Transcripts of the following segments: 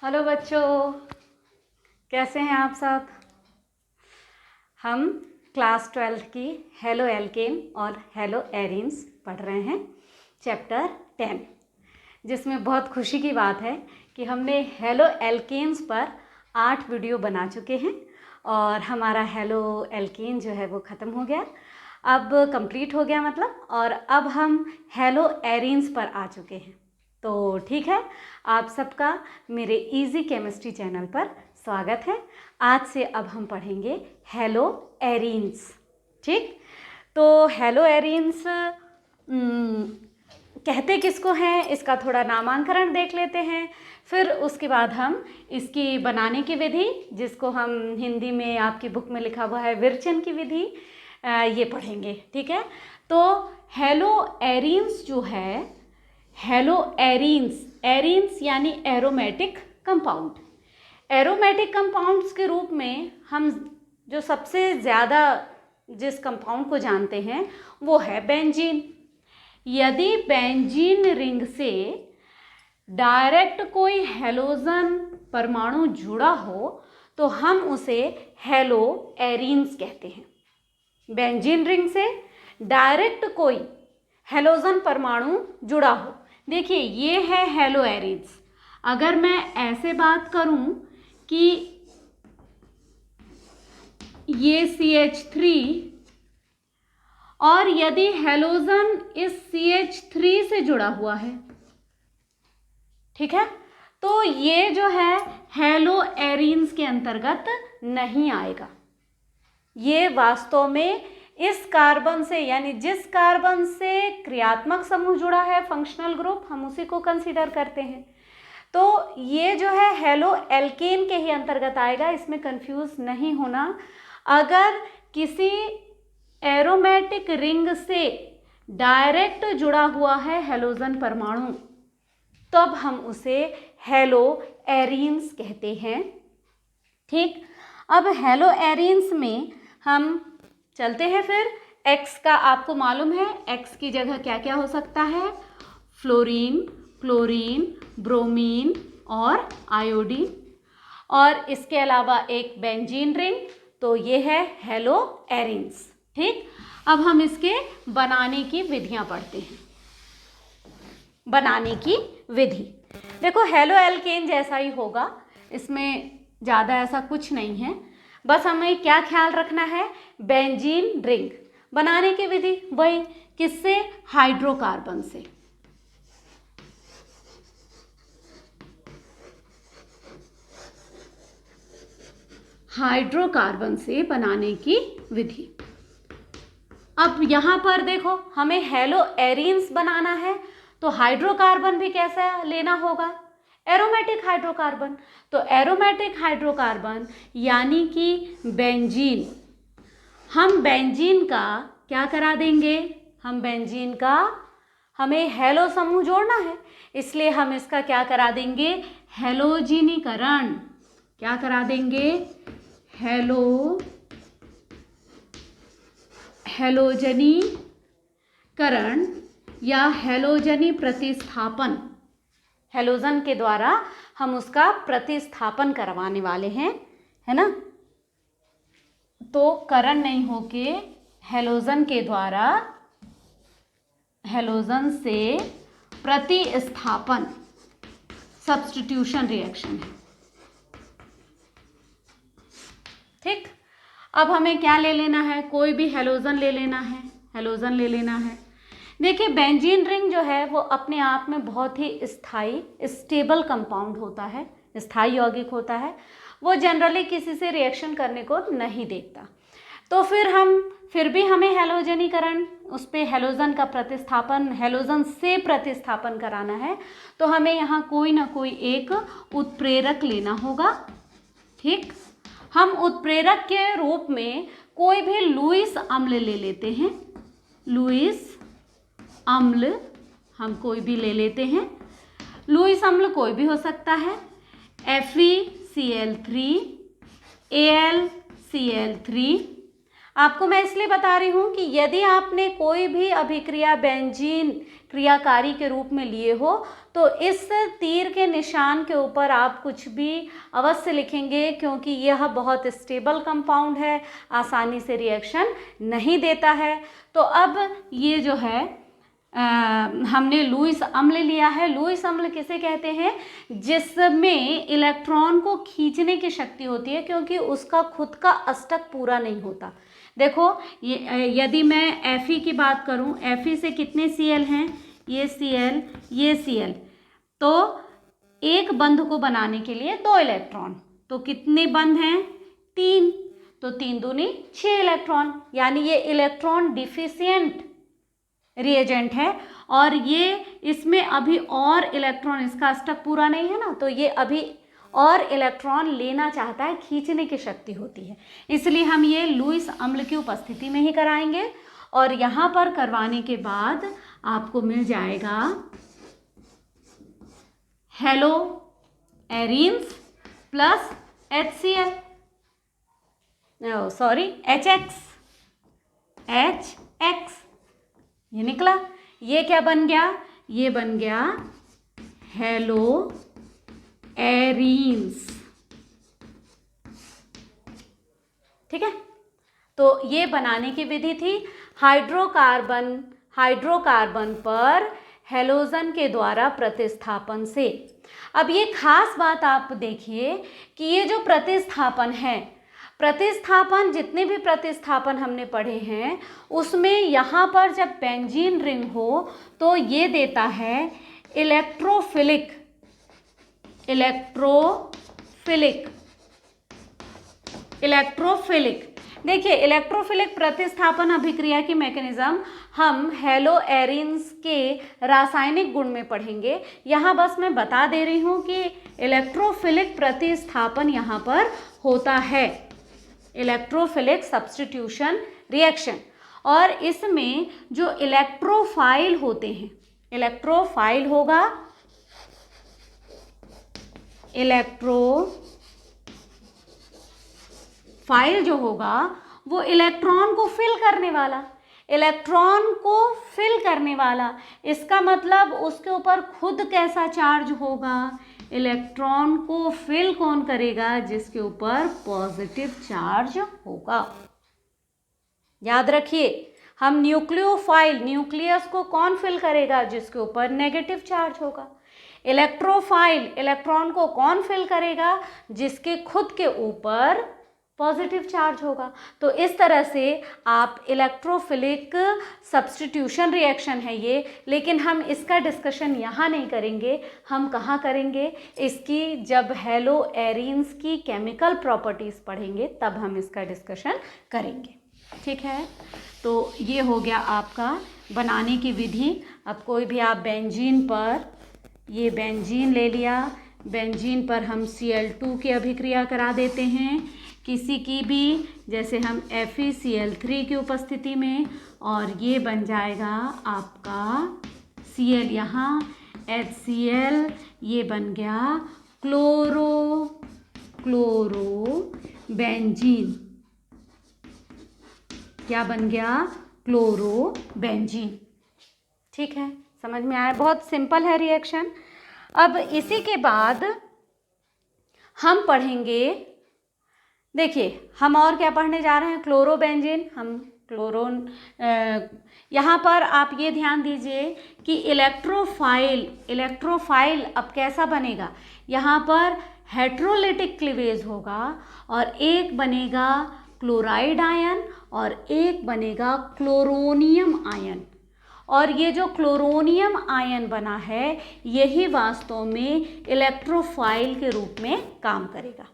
Hello बच्चों, कैसे हैं आप सब। हम क्लास 12 की हेलो एल्केन और हेलो एरीन्स पढ़ रहे हैं, चैप्टर 10, जिसमें बहुत खुशी की बात है कि हमने हेलो एल्केन्स पर 8 वीडियो बना चुके हैं और हमारा हेलो एल्केन जो है वो ख़त्म हो गया, अब कंप्लीट हो गया मतलब। और अब हम हेलो एरीन्स पर आ चुके हैं। तो ठीक है, आप सबका मेरे इजी केमिस्ट्री चैनल पर स्वागत है। आज से अब हम पढ़ेंगे हेलो एरीन्स। ठीक, तो हेलो एरीन्स कहते किसको हैं, इसका थोड़ा नामांकरण देख लेते हैं। फिर उसके बाद हम इसकी बनाने की विधि, जिसको हम हिंदी में आपकी बुक में लिखा हुआ है विरचन की विधि, ये पढ़ेंगे। ठीक है, तो हेलो एरीन्स जो है, हेलो एरीन्स, एरीन्स यानी एरोमेटिक कंपाउंड। एरोमेटिक कंपाउंड्स के रूप में हम जो सबसे ज़्यादा जिस कंपाउंड को जानते हैं वो है बेंजीन। यदि बेंजीन रिंग से डायरेक्ट कोई हेलोजन परमाणु जुड़ा हो तो हम उसे हेलो एरीन्स कहते हैं। बेंजीन रिंग से डायरेक्ट कोई हेलोजन परमाणु जुड़ा हो, देखिए ये है हेलो एरीन्स। अगर मैं ऐसे बात करूं कि ये CH3 और यदि हेलोजन इस CH3 से जुड़ा हुआ है, ठीक है, तो ये जो है हेलो एरीन्स के अंतर्गत नहीं आएगा। ये वास्तव में इस कार्बन से, यानी जिस कार्बन से क्रियात्मक समूह जुड़ा है, फंक्शनल ग्रुप, हम उसी को कंसीडर करते हैं। तो ये जो है हेलो एल्केन के ही अंतर्गत आएगा, इसमें कंफ्यूज नहीं होना। अगर किसी एरोमेटिक रिंग से डायरेक्ट जुड़ा हुआ है हेलोजन परमाणु, तब हम उसे हेलो एरीन्स कहते हैं। ठीक, अब हेलो एरीन्स में हम चलते हैं। फिर X का आपको मालूम है, X की जगह क्या क्या हो सकता है, फ्लोरीन, क्लोरीन, ब्रोमीन और आयोडीन, और इसके अलावा एक बेंजीन रिंग, तो ये है हेलो एरीन्स। ठीक, अब हम इसके बनाने की विधियां पढ़ते हैं। बनाने की विधि देखो, हेलो एल्केन जैसा ही होगा, इसमें ज़्यादा ऐसा कुछ नहीं है। बस हमें क्या ख्याल रखना है, बेंजीन रिंग बनाने की विधि वही, किससे, हाइड्रोकार्बन से। हाइड्रोकार्बन से बनाने की विधि। अब यहां पर देखो, हमें हेलो एरीन्स बनाना है तो हाइड्रोकार्बन भी कैसा लेना होगा, एरोमेटिक हाइड्रोकार्बन। तो एरोमेटिक हाइड्रोकार्बन यानी कि बेंजीन, हम बेंजीन का क्या करा देंगे, हम बेंजीन का, हमें हेलो समूह जोड़ना है, इसलिए हम इसका क्या करा देंगे, हेलोजिनीकरण। क्या करा देंगे, हेलोजनीकरण या हेलोजनी प्रतिस्थापन। हेलोजन के द्वारा हम उसका प्रतिस्थापन करवाने वाले हैं, है ना। तो करण नहीं होके हेलोजन के द्वारा, हेलोजन से प्रतिस्थापन, सब्स्टिट्यूशन रिएक्शन है। ठीक, अब हमें क्या ले लेना है, कोई भी हेलोजन ले लेना है, हेलोजन ले लेना है। देखिए बेंजीन रिंग जो है वो अपने आप में बहुत ही स्थायी, स्टेबल कंपाउंड होता है, स्थायी यौगिक होता है, वो जनरली किसी से रिएक्शन करने को नहीं देखता। तो फिर भी हमें हेलोजनीकरण, उस पर हेलोजन का प्रतिस्थापन, हेलोजन से प्रतिस्थापन कराना है, तो हमें यहाँ कोई ना कोई एक उत्प्रेरक लेना होगा। ठीक, हम उत्प्रेरक के रूप में कोई भी लुईस अम्ल ले लेते हैं। लुईस अम्ल हम कोई भी ले लेते हैं। लुईस अम्ल कोई भी हो सकता है, FeCl3, AlCl3। आपको मैं इसलिए बता रही हूँ कि यदि आपने कोई भी अभिक्रिया बेंजीन क्रियाकारी के रूप में लिए हो तो इस तीर के निशान के ऊपर आप कुछ भी अवश्य लिखेंगे, क्योंकि यह बहुत स्टेबल कंपाउंड है, आसानी से रिएक्शन नहीं देता है। तो अब ये जो है हमने लुईस अम्ल लिया है। लुईस अम्ल किसे कहते हैं? जिसमें इलेक्ट्रॉन को खींचने की शक्ति होती है, क्योंकि उसका खुद का अष्टक पूरा नहीं होता। देखो ये यदि मैं Fe की बात करूं, Fe से कितने Cl हैं? ये Cl, ये Cl। तो एक बंध को बनाने के लिए 2 इलेक्ट्रॉन, तो कितने बंध हैं? 3। तो 3 दूनी 6 इलेक्ट्रॉन, यानी ये इलेक्ट्रॉन डिफिशियंट रिएजेंट है। और ये इसमें अभी और इलेक्ट्रॉन, इसका अष्टक पूरा नहीं है ना, तो ये अभी और इलेक्ट्रॉन लेना चाहता है, खींचने की शक्ति होती है। इसलिए हम ये लुईस अम्ल की उपस्थिति में ही कराएंगे। और यहाँ पर करवाने के बाद आपको मिल जाएगा hello arenes plus HCl, sorry HX, ये निकला। ये क्या बन गया? ये बन गया हेलो एरीन्स। ठीक है, तो ये बनाने की विधि थी हाइड्रोकार्बन पर हेलोजन के द्वारा प्रतिस्थापन से। अब ये खास बात आप देखिए कि ये जो प्रतिस्थापन है, प्रतिस्थापन जितने भी प्रतिस्थापन हमने पढ़े हैं उसमें यहाँ पर जब बेंजीन रिंग हो तो ये देता है इलेक्ट्रोफिलिक। देखिए इलेक्ट्रोफिलिक प्रतिस्थापन अभिक्रिया की मैकेनिज्म हम हेलो एरीन्स के रासायनिक गुण में पढ़ेंगे। यहाँ बस मैं बता दे रही हूँ कि इलेक्ट्रोफिलिक प्रतिस्थापन यहाँ पर होता है, इलेक्ट्रोफिलिक सब्स्टिट्यूशन रिएक्शन। और इसमें जो इलेक्ट्रोफाइल होते हैं, इलेक्ट्रोफाइल होगा, इलेक्ट्रोफाइल जो होगा वो इलेक्ट्रॉन को फिल करने वाला, इसका मतलब उसके ऊपर खुद कैसा चार्ज होगा? इलेक्ट्रॉन को फिल कौन करेगा? जिसके ऊपर पॉजिटिव चार्ज होगा। याद रखिए, हम न्यूक्लियोफाइल, न्यूक्लियस को कौन फिल करेगा? जिसके ऊपर नेगेटिव चार्ज होगा। इलेक्ट्रोफाइल, इलेक्ट्रॉन को कौन फिल करेगा? जिसके खुद के ऊपर पॉजिटिव चार्ज होगा। तो इस तरह से आप इलेक्ट्रोफिलिक सब्स्टिट्यूशन रिएक्शन है ये, लेकिन हम इसका डिस्कशन यहाँ नहीं करेंगे। हम कहाँ करेंगे इसकी? जब हेलो एरीन्स की केमिकल प्रॉपर्टीज़ पढ़ेंगे तब हम इसका डिस्कशन करेंगे। ठीक है, तो ये हो गया आपका बनाने की विधि। अब कोई भी आप बेंजीन पर, ये बेंजीन ले लिया, बेंजीन पर हम Cl2 की अभिक्रिया करा देते हैं किसी की भी, जैसे हम FeCl3 की उपस्थिति में, और ये बन जाएगा आपका Cl, यहाँ HCl, ये बन गया क्लोरोबेंजीन। क्या बन गया? क्लोरोबेंजीन। ठीक है, समझ में आया? बहुत सिंपल है रिएक्शन। अब इसी के बाद हम पढ़ेंगे, देखिए हम और क्या पढ़ने जा रहे हैं? क्लोरोबेंजीन। हम यहाँ पर आप ये ध्यान दीजिए कि इलेक्ट्रोफाइल अब कैसा बनेगा? यहाँ पर हेट्रोलिटिक क्लीवेज होगा और एक बनेगा क्लोराइड आयन और एक बनेगा क्लोरोनियम आयन। और ये जो क्लोरोनियम आयन बना है यही वास्तव में इलेक्ट्रोफाइल के रूप में काम करेगा।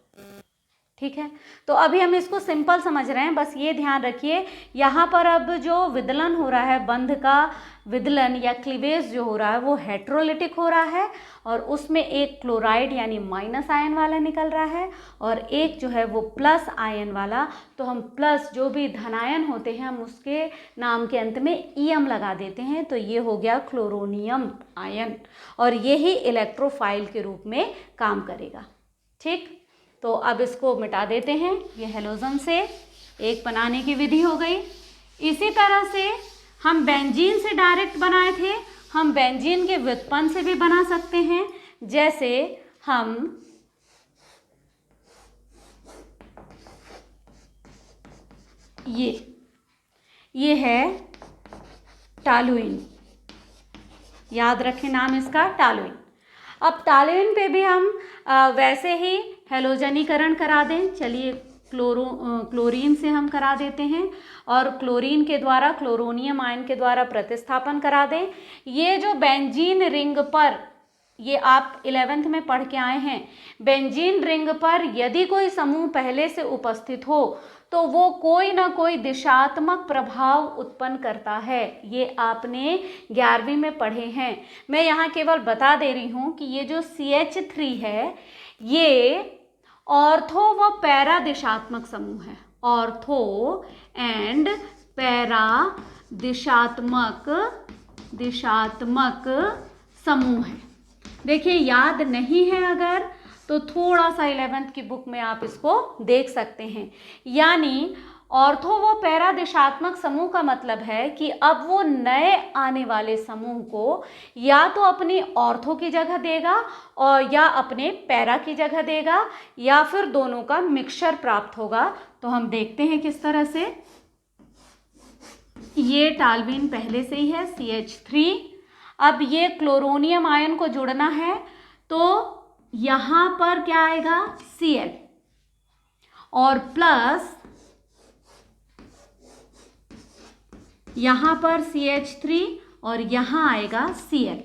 ठीक है, तो अभी हम इसको सिंपल समझ रहे हैं, बस ये ध्यान रखिए। यहाँ पर अब जो विदलन हो रहा है, बंध का विदलन या क्लीवेज जो हो रहा है वो हेट्रोलिटिक हो रहा है, और उसमें एक क्लोराइड यानी माइनस आयन वाला निकल रहा है और एक जो है वो प्लस आयन वाला। तो हम प्लस, जो भी धनायन होते हैं हम उसके नाम के अंत में ईएम लगा देते हैं, तो ये हो गया क्लोरोनियम आयन, और यही इलेक्ट्रोफाइल के रूप में काम करेगा। ठीक, तो अब इसको मिटा देते हैं। ये हेलोजन से एक बनाने की विधि हो गई। इसी तरह से हम बेंजीन से डायरेक्ट बनाए थे, हम बेंजीन के व्युत्पन्न से भी बना सकते हैं। जैसे हम ये है टॉलुइन, याद रखें नाम इसका टॉलुइन। अब टॉलुइन पे भी हम वैसे ही हैलोजनीकरण करा दें। चलिए क्लोरीन से हम करा देते हैं और क्लोरीन के द्वारा क्लोरोनियम आयन के द्वारा प्रतिस्थापन करा दें। ये जो बेंजीन रिंग पर, ये आप 11th में पढ़ के आए हैं, बेंजीन रिंग पर यदि कोई समूह पहले से उपस्थित हो तो वो कोई ना कोई दिशात्मक प्रभाव उत्पन्न करता है। ये आपने 11वीं में पढ़े हैं। मैं यहाँ केवल बता दे रही हूँ कि ये जो CH3 है ये ऑर्थो व पैरा दिशात्मक समूह है। ऑर्थो एंड पैरा दिशात्मक समूह है। देखिए याद नहीं है अगर तो थोड़ा सा 11th की बुक में आप इसको देख सकते हैं। यानी ऑर्थो व पैरा दिशात्मक समूह का मतलब है कि अब वो नए आने वाले समूह को या तो अपनी ऑर्थो की जगह देगा और या अपने पैरा की जगह देगा या फिर दोनों का मिक्सचर प्राप्त होगा। तो हम देखते हैं किस तरह से। ये टॉलुइन पहले से ही है CH3। अब ये क्लोरोनियम आयन को जुड़ना है तो यहाँ पर क्या आएगा Cl और प्लस यहाँ पर CH3 और यहाँ आएगा Cl।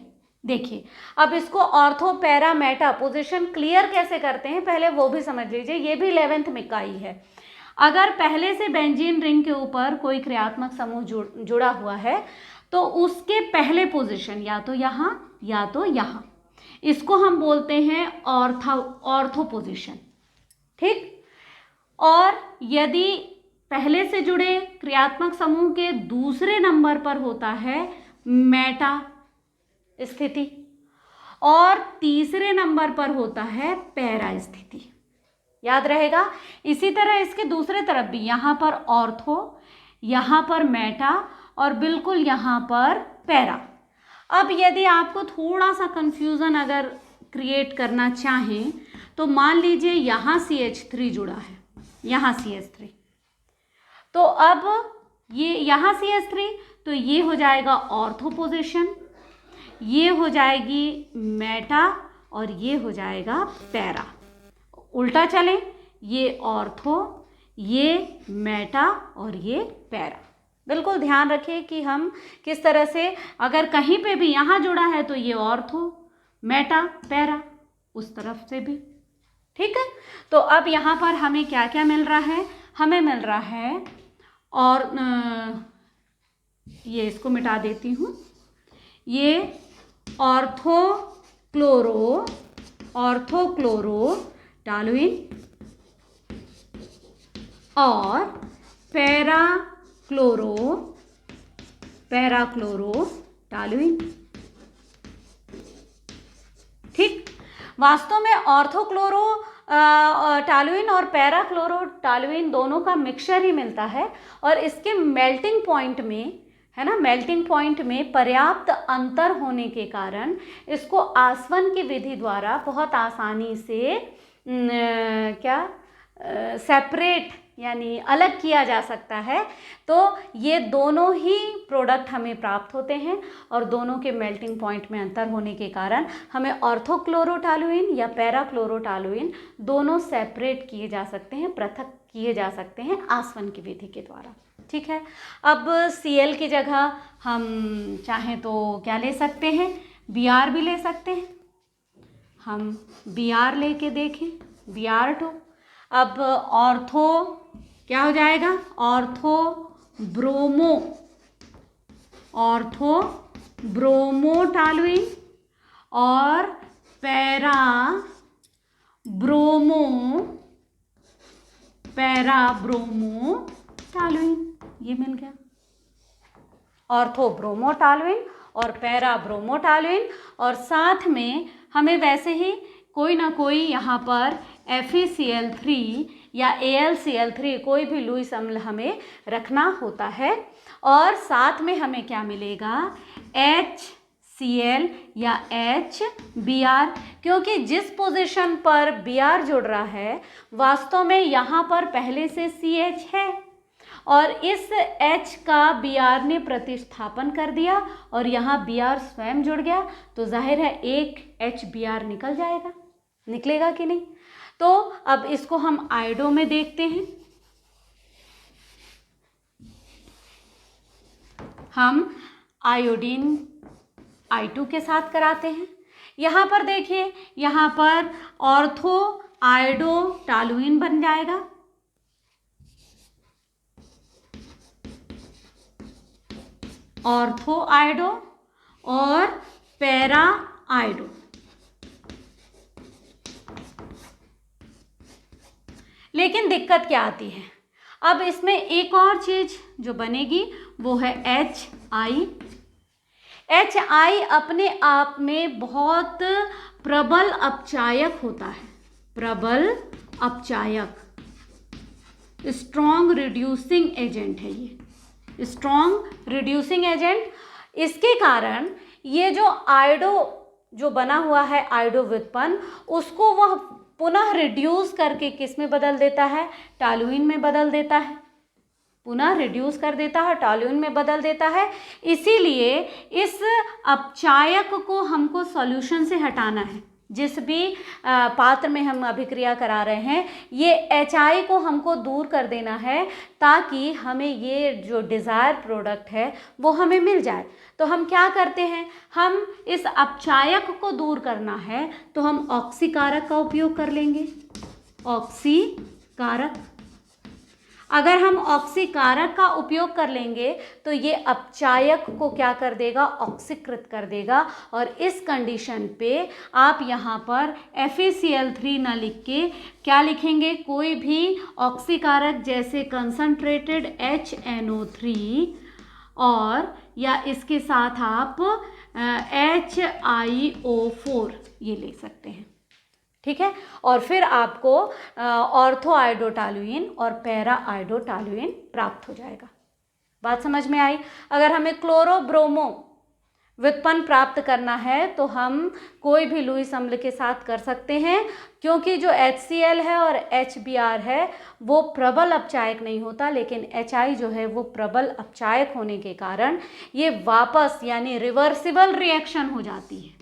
देखिए अब इसको ortho para Meta position clear कैसे करते हैं पहले वो भी समझ लीजिए। ये भी 11th में का ही है। अगर पहले से बेंजीन रिंग के ऊपर कोई क्रियात्मक समूह जुड़ा हुआ है तो उसके पहले पोजीशन या तो यहाँ या तो यहाँ, इसको हम बोलते हैं ऑर्थो पोजीशन। ठीक। और यदि पहले से जुड़े क्रियात्मक समूह के दूसरे नंबर पर होता है मेटा स्थिति और तीसरे नंबर पर होता है पैरा स्थिति, याद रहेगा। इसी तरह इसके दूसरे तरफ भी यहाँ पर ऑर्थो, यहाँ पर मेटा और बिल्कुल यहाँ पर पैरा। अब यदि आपको थोड़ा सा कंफ्यूजन अगर क्रिएट करना चाहें तो मान लीजिए यहाँ CH3 जुड़ा है, यहाँ CH3, तो अब ये यहाँ CH3 तो ये हो जाएगा ऑर्थो पोजीशन, ये हो जाएगी मेटा और ये हो जाएगा पैरा। उल्टा चले, ये ऑर्थो, ये मेटा और ये पैरा। बिल्कुल ध्यान रखिए कि हम किस तरह से, अगर कहीं पे भी यहाँ जुड़ा है तो ये ऑर्थो मेटा पैरा, उस तरफ से भी। ठीक है। तो अब यहाँ पर हमें क्या क्या मिल रहा है, हमें मिल रहा है और ये इसको मिटा देती हूँ, ये ऑर्थो क्लोरो टॉलुइन और पैरा क्लोरो टॉलुइन। ठीक। वास्तव में ऑर्थो क्लोरो टॉलुइन और पैरा क्लोरो टॉलुइन दोनों का मिक्सचर ही मिलता है और इसके मेल्टिंग पॉइंट में, है ना, मेल्टिंग पॉइंट में पर्याप्त अंतर होने के कारण इसको आसवन की विधि द्वारा बहुत आसानी से सेपरेट यानी अलग किया जा सकता है। तो ये दोनों ही प्रोडक्ट हमें प्राप्त होते हैं और दोनों के मेल्टिंग पॉइंट में अंतर होने के कारण हमें ऑर्थोक्लोरोटॉलुइन या पैराक्लोरोटॉलुइन दोनों सेपरेट किए जा सकते हैं, पृथक किए जा सकते हैं आसवन की विधि के द्वारा। ठीक है। अब Cl की जगह हम चाहें तो क्या ले सकते हैं, Br भी ले सकते हैं। हम Br लेके देखें, Br2। अब ऑर्थो क्या हो जाएगा, ऑर्थो ब्रोमो टॉलुइन और पैरा ब्रोमो टॉलुइन, ये मिल गया। ऑर्थो ब्रोमो टॉलुइन और पैरा ब्रोमो टॉलुइन और साथ में हमें वैसे ही कोई ना कोई यहाँ पर FeCl3 या AlCl3 कोई भी लुईस अम्ल हमें रखना होता है। और साथ में हमें क्या मिलेगा, HCl या HBr, क्योंकि जिस पोजीशन पर Br जुड़ रहा है वास्तव में यहाँ पर पहले से CH है और इस H का Br ने प्रतिस्थापन कर दिया और यहाँ Br स्वयं जुड़ गया, तो जाहिर है एक HBr निकल जाएगा, निकलेगा कि नहीं। तो अब इसको हम आयोडो में देखते हैं। हम आयोडीन I2 के साथ कराते हैं। यहाँ पर देखिए, यहाँ पर ऑर्थो आयोडो टॉलुइन बन जाएगा, ऑर्थो आयोडो और पैरा आयोडो। लेकिन दिक्कत क्या आती है, अब इसमें एक और चीज जो बनेगी वो है HI। HI अपने आप में बहुत प्रबल अपचायक होता है, प्रबल अपचायक, स्ट्रॉन्ग रिड्यूसिंग एजेंट है ये, स्ट्रॉन्ग रिड्यूसिंग एजेंट। इसके कारण ये जो आयोडो जो बना हुआ है आयोडो व्युत्पन्न, उसको वह पुनः रिड्यूस करके किस में बदल देता है, टॉलुइन में बदल देता है, पुनः रिड्यूस कर देता है, टॉलुइन में बदल देता है। इसीलिए इस अपचायक को हमको सॉल्यूशन से हटाना है। जिस भी पात्र में हम अभिक्रिया करा रहे हैं, ये HI को हमको दूर कर देना है ताकि हमें ये जो डिज़ायर प्रोडक्ट है वो हमें मिल जाए। तो हम क्या करते हैं, हम इस अपचायक को दूर करना है तो हम ऑक्सीकारक का उपयोग कर लेंगे, ऑक्सीकारक। अगर हम ऑक्सीकारक का उपयोग कर लेंगे तो ये अपचायक को क्या कर देगा, ऑक्सीकृत कर देगा। और इस कंडीशन पे आप यहाँ पर FeCl3 ना लिख के क्या लिखेंगे, कोई भी ऑक्सीकारक जैसे कंसंट्रेटेड HNO3 और या इसके साथ आप HiO4 ये ले सकते हैं, ठीक है। और फिर आपको ऑर्थो आयोडोटॉलुइन और पैरा आयोडोटॉलुइन प्राप्त हो जाएगा। बात समझ में आई। अगर हमें क्लोरो ब्रोमो व्युत्पन्न प्राप्त करना है तो हम कोई भी लुईस अम्ल के साथ कर सकते हैं, क्योंकि जो HCl है और HBr है वो प्रबल अपचायक नहीं होता, लेकिन HI जो है वो प्रबल अपचायक होने के कारण ये वापस यानी रिवर्सिबल रिएक्शन हो जाती है,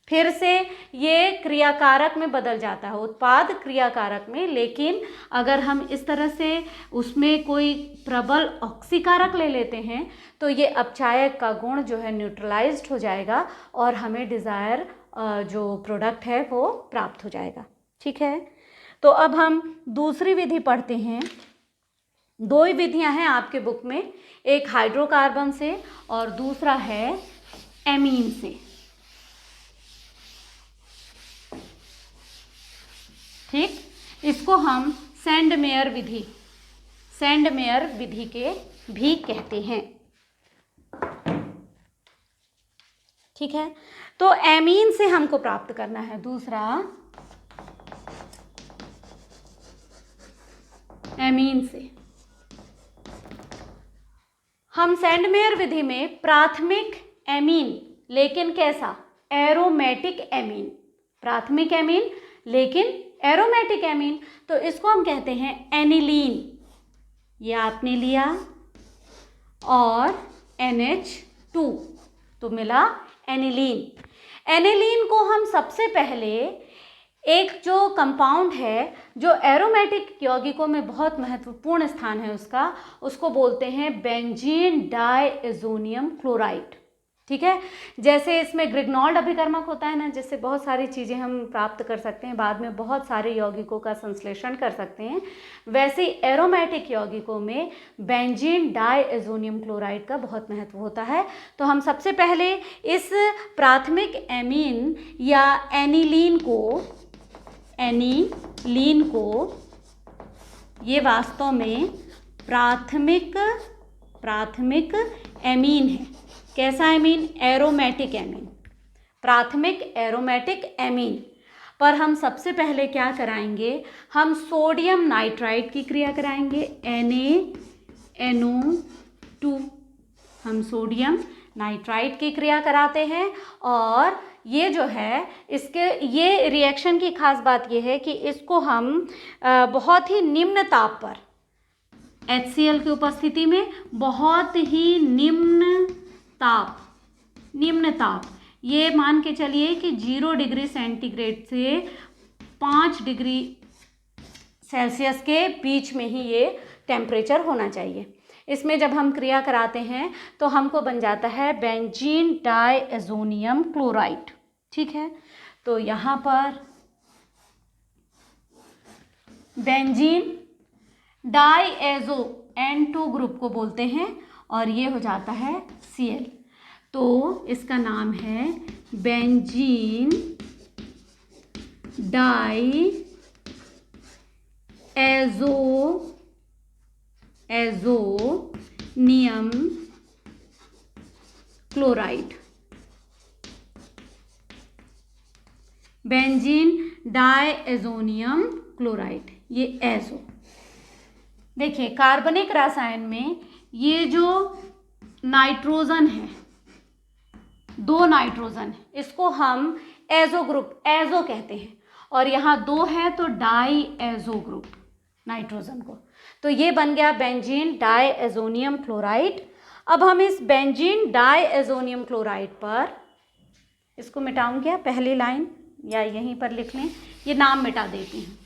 फिर से ये क्रियाकारक में बदल जाता है, उत्पाद क्रियाकारक में। लेकिन अगर हम इस तरह से उसमें कोई प्रबल ऑक्सीकारक ले लेते हैं तो ये अपचायक का गुण जो है न्यूट्रलाइज्ड हो जाएगा और हमें डिज़ायर जो प्रोडक्ट है वो प्राप्त हो जाएगा, ठीक है। तो अब हम दूसरी विधि पढ़ते हैं। दो ही विधियां हैं आपके बुक में, एक हाइड्रोकार्बन से और दूसरा है एमीन से, ठीक। इसको हम सेंडमेयर विधि, सेंडमेयर विधि के भी कहते हैं, ठीक है। तो एमीन से हमको प्राप्त करना है दूसरा, एमीन से हम सेंडमेयर विधि में प्राथमिक एमीन, लेकिन कैसा, एरोमेटिक एमीन, प्राथमिक एमीन लेकिन एरोमेटिक एमीन, तो इसको हम कहते हैं एनिलीन। ये आपने लिया और NH2 तो मिला एनिलीन। एनिलीन को हम सबसे पहले एक जो कंपाउंड है जो एरोमेटिक यौगिकों में बहुत महत्वपूर्ण स्थान है उसका, उसको बोलते हैं बेंजीन डाइएज़ोनियम क्लोराइड, ठीक है। जैसे इसमें ग्रिग्नॉल्ड अभिकर्मक होता है ना, जिससे बहुत सारी चीज़ें हम प्राप्त कर सकते हैं, बाद में बहुत सारे यौगिकों का संश्लेषण कर सकते हैं, वैसे एरोमेटिक यौगिकों में बेंजीन डाइएज़ोनियम क्लोराइड का बहुत महत्व होता है। तो हम सबसे पहले इस प्राथमिक एमीन या एनिलीन को ये वास्तव में प्राथमिक एमीन है। कैसा एमीन, एरोमेटिक एमीन, प्राथमिक एरोमेटिक एमीन। पर हम सबसे पहले क्या कराएंगे, हम सोडियम नाइट्राइड की क्रिया कराएंगे, NaNO2। हम सोडियम नाइट्राइड की क्रिया कराते हैं और ये जो है इसके ये रिएक्शन की खास बात ये है कि इसको हम बहुत ही निम्न ताप पर, HCl की उपस्थिति में बहुत ही निम्न ताप, ये मान के चलिए कि 0 डिग्री सेंटीग्रेड से 5 डिग्री सेल्सियस के बीच में ही ये टेम्परेचर होना चाहिए। इसमें जब हम क्रिया कराते हैं तो हमको बन जाता है बेंजीन डाइएज़ोनियम क्लोराइड। ठीक है, तो यहाँ पर बेंजीन डाइएज़ो N2 ग्रुप को बोलते हैं और ये हो जाता है Cl। तो इसका नाम है बेंजीन डाइएज़ोनियम क्लोराइड। बेंजीन डाइएज़ोनियम क्लोराइड, ये एज़ो। देखिए कार्बनिक रसायन में ये जो नाइट्रोजन है, 2 नाइट्रोजन है, इसको हम एज़ो ग्रुप, एज़ो कहते हैं, और यहाँ 2 है तो डाइएज़ो ग्रुप नाइट्रोजन को, तो ये बन गया बेंजीन डाइएज़ोनियम क्लोराइड। अब हम इस बेंजीन डाइएज़ोनियम क्लोराइड पर, इसको मिटाऊं क्या, पहली लाइन या यहीं पर लिख लें, ये नाम मिटा देती हूँ।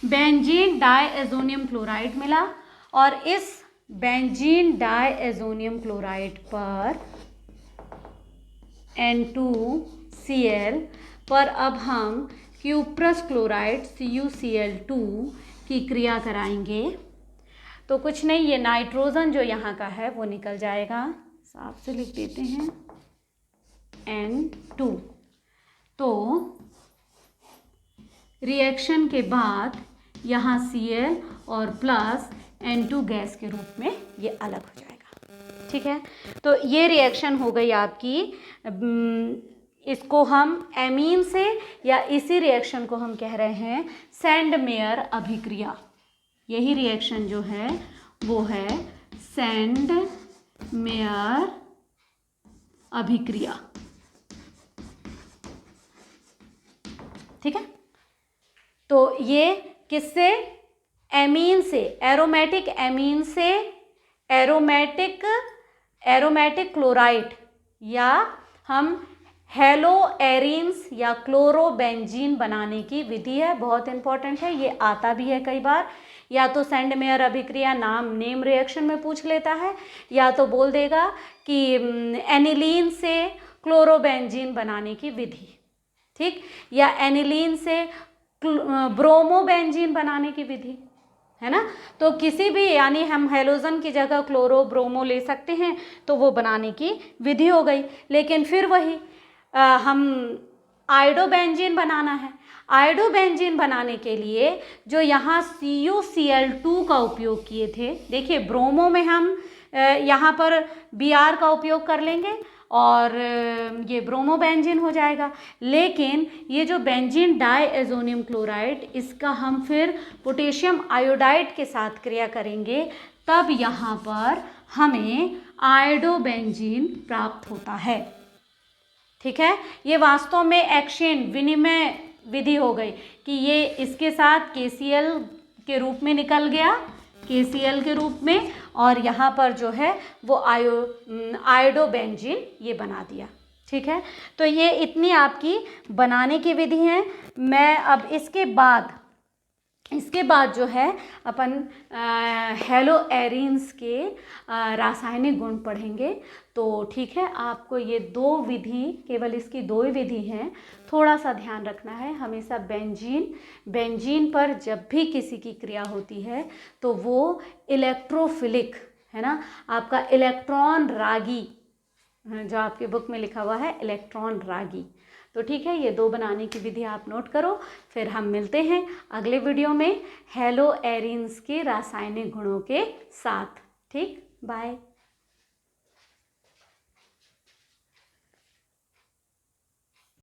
बेंजीन डाइएज़ोनियम क्लोराइड मिला और इस बेंजीन डाइएज़ोनियम क्लोराइड पर N2Cl पर अब हम क्यूप्रस क्लोराइड CuCl2 की क्रिया कराएंगे। तो कुछ नहीं, ये नाइट्रोजन जो यहाँ का है वो निकल जाएगा, साफ से लिख देते हैं N2। तो रिएक्शन के बाद यहाँ Cl और प्लस N2 गैस के रूप में ये अलग हो जाएगा। ठीक है, तो ये रिएक्शन हो गई आपकी, इसको हम एमीन से, या इसी रिएक्शन को हम कह रहे हैं सैंडमेयर अभिक्रिया। यही रिएक्शन जो है वो है सैंडमेयर अभिक्रिया। ठीक है, तो ये किससे, एमीन से, एरोमेटिक एमीन से एरोमेटिक क्लोराइड, या हम हेलो एरीन्स या क्लोरोबेंजीन बनाने की विधि है, बहुत इंपॉर्टेंट है, ये आता भी है कई बार। या तो सैंडमेयर अभिक्रिया नेम रिएक्शन में पूछ लेता है, या तो बोल देगा कि एनिलीन से क्लोरोबेंजीन बनाने की विधि। ठीक, या एनिलीन से ब्रोमोबेंजीन बनाने की विधि, है ना। तो किसी भी, यानी हम हेलोजन की जगह क्लोरो ब्रोमो ले सकते हैं, तो वो बनाने की विधि हो गई। लेकिन फिर वही हम आयोडोबेंजीन बनाना है। आयोडोबेंजीन बनाने के लिए जो यहाँ CuCl2 का उपयोग किए थे, देखिए ब्रोमो में हम यहाँ पर Br का उपयोग कर लेंगे और ये ब्रोमोबेंजीन हो जाएगा। लेकिन ये जो बेंजीन डाइएज़ोनियम क्लोराइड, इसका हम फिर पोटेशियम आयोडाइड के साथ क्रिया करेंगे, तब यहाँ पर हमें आयोडोबेंजीन प्राप्त होता है। ठीक है, ये वास्तव में एक्सचेंज, विनिमय विधि हो गई कि ये इसके साथ KCl के रूप में निकल गया, KCl के रूप में, और यहाँ पर जो है वो आयोडोबेंजीन ये बना दिया। ठीक है, तो ये इतनी आपकी बनाने की विधि है। मैं अब इसके बाद जो है अपन हेलो एरीन्स के रासायनिक गुण पढ़ेंगे। तो ठीक है, आपको ये 2 विधि, केवल इसकी 2 ही विधि हैं, थोड़ा सा ध्यान रखना है। हमेशा बेंजीन पर जब भी किसी की क्रिया होती है तो वो इलेक्ट्रोफिलिक, है ना, आपका इलेक्ट्रॉन रागी, जो आपके बुक में लिखा हुआ है इलेक्ट्रॉन रागी। तो ठीक है, ये 2 बनाने की विधि आप नोट करो। फिर हम मिलते हैं अगले वीडियो में हेलो एरीन्स के रासायनिक गुणों के साथ। ठीक, बाय।